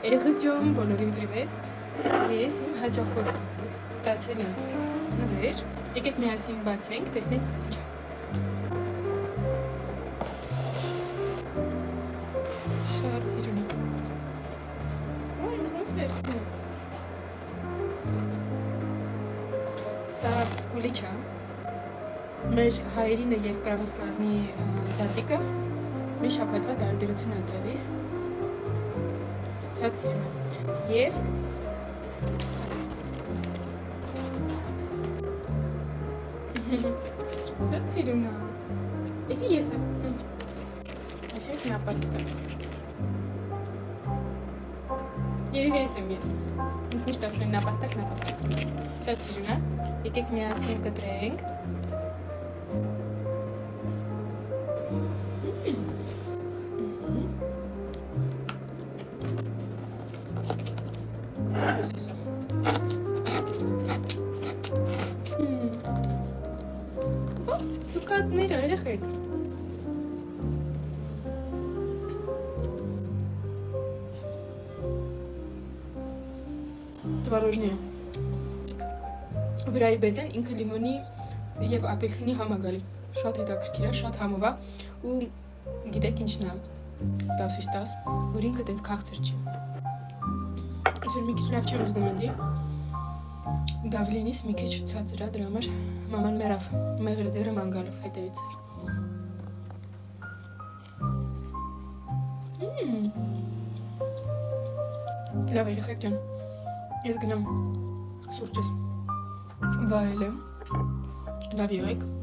Երեխեքջան, բոլորին պրիվետ։ Ես իմ հաճախորդ ստացել եմ նվեր։ Եկեք միասին բացենք, տեսնենք ինչ է։ Շատ սիրուն է։ Ո՞ն ոնց վերցնեմ։ Սա կուլիչա։ Մեր հայերինը եւ պրավոսլավնի զատիկը մի շաբաթվա տարբերություն է տալիս։ Շատ սիրուն է։ Եվ շատ սիրուն է։ Էսի ես եմ։ Էսի ես նապաստակ։ Երևի ես եմ ես։ Ինձ միշտ ասում են նապաստակ։ Շատ սիրուն է։ Եկեք միասին կտրենք։ Ծուկատներ երեխեք։ Տվարոժնի է։ Վրայի բեզեն ինքը լիմոնի և ապելսինի համագալի։ Շատ հետաքրքիր է, շատ համով է ու գիտեք ինչն է 10-ից 10, որ ինքը դետ քաղցր չի։ Այսօր մի քիչ լավ չեմ զգում ինձի։ Դավլինից մի քիչ ցածր է, դրա համար մաման մեռավ, մեղրը ձեռը ման գալով հետևիցս։ Լավ երեխեք ջան, ես գնամ սուրճս վայելեմ, լավ եղեք։